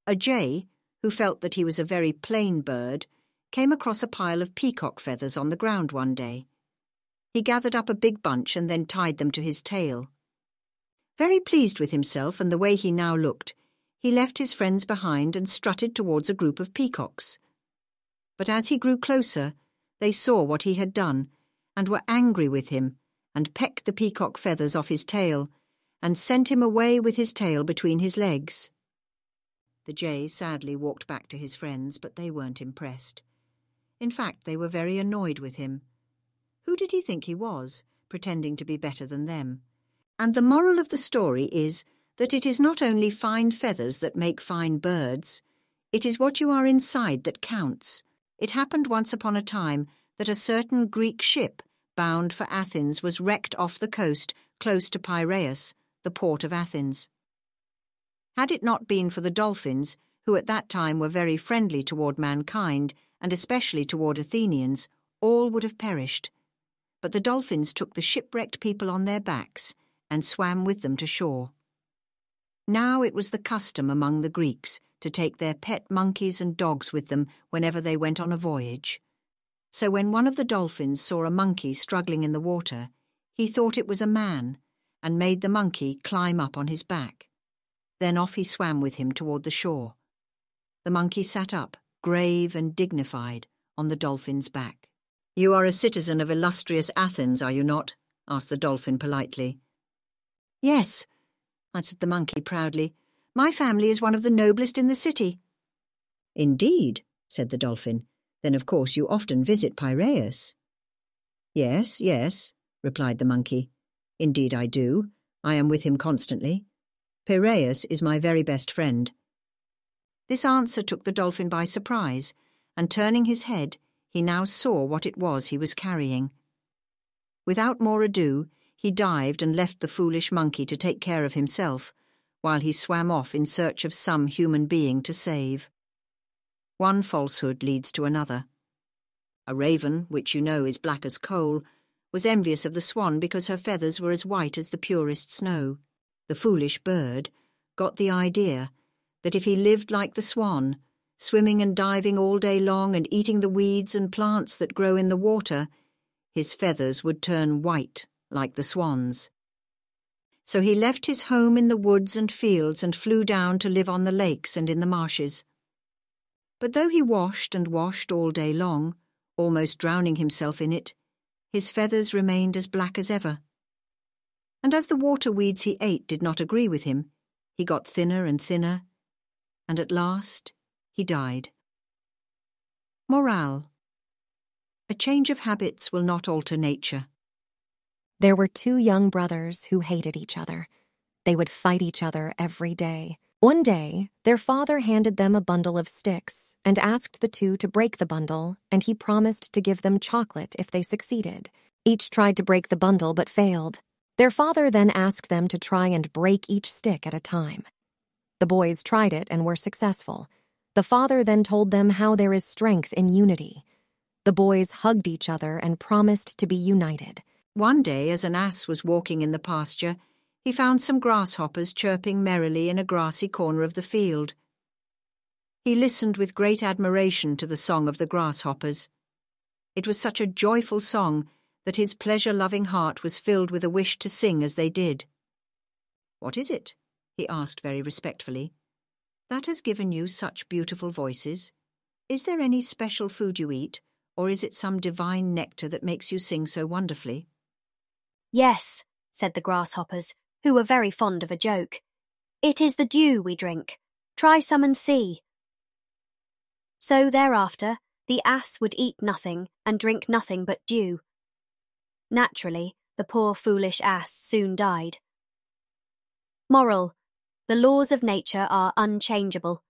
A jay, who felt that he was a very plain bird, came across a pile of peacock feathers on the ground one day. He gathered up a big bunch and then tied them to his tail. Very pleased with himself and the way he now looked, he left his friends behind and strutted towards a group of peacocks. But as he grew closer, they saw what he had done and were angry with him and pecked the peacock feathers off his tail and sent him away with his tail between his legs. The jay sadly walked back to his friends, but they weren't impressed. In fact, they were very annoyed with him. Who did he think he was, pretending to be better than them? And the moral of the story is that it is not only fine feathers that make fine birds, it is what you are inside that counts. It happened once upon a time that a certain Greek ship bound for Athens was wrecked off the coast close to Piraeus, the port of Athens. Had it not been for the dolphins, who at that time were very friendly toward mankind, and especially toward Athenians, all would have perished. But the dolphins took the shipwrecked people on their backs and swam with them to shore. Now it was the custom among the Greeks to take their pet monkeys and dogs with them whenever they went on a voyage. So when one of the dolphins saw a monkey struggling in the water, he thought it was a man and made the monkey climb up on his back. Then off he swam with him toward the shore. The monkey sat up, grave and dignified, on the dolphin's back. "You are a citizen of illustrious Athens, are you not?" asked the dolphin politely. "Yes," answered the monkey proudly. "My family is one of the noblest in the city." "Indeed," said the dolphin. "Then of course you often visit Piraeus." "Yes, yes," replied the monkey. "Indeed I do. I am with him constantly. Piraeus is my very best friend." This answer took the dolphin by surprise, and turning his head, he now saw what it was he was carrying. Without more ado, he dived and left the foolish monkey to take care of himself, while he swam off in search of some human being to save. One falsehood leads to another. A raven, which you know is black as coal, was envious of the swan because her feathers were as white as the purest snow. The foolish bird got the idea that if he lived like the swan, swimming and diving all day long and eating the weeds and plants that grow in the water, his feathers would turn white like the swan's. So he left his home in the woods and fields and flew down to live on the lakes and in the marshes. But though he washed and washed all day long, almost drowning himself in it, his feathers remained as black as ever. And as the water weeds he ate did not agree with him, he got thinner and thinner, and at last he died. Morale: a change of habits will not alter nature. There were two young brothers who hated each other. They would fight each other every day. One day, their father handed them a bundle of sticks and asked the two to break the bundle, and he promised to give them chocolate if they succeeded. Each tried to break the bundle but failed. Their father then asked them to try and break each stick at a time. The boys tried it and were successful. The father then told them how there is strength in unity. The boys hugged each other and promised to be united. One day, as an ass was walking in the pasture, he found some grasshoppers chirping merrily in a grassy corner of the field. He listened with great admiration to the song of the grasshoppers. It was such a joyful song that his pleasure-loving heart was filled with a wish to sing as they did. "What is it?" he asked very respectfully. "That has given you such beautiful voices. Is there any special food you eat, or is it some divine nectar that makes you sing so wonderfully?" "Yes," said the grasshoppers, who were very fond of a joke. "It is the dew we drink. Try some and see." So thereafter, the ass would eat nothing and drink nothing but dew. Naturally, the poor foolish ass soon died. Moral: the laws of nature are unchangeable.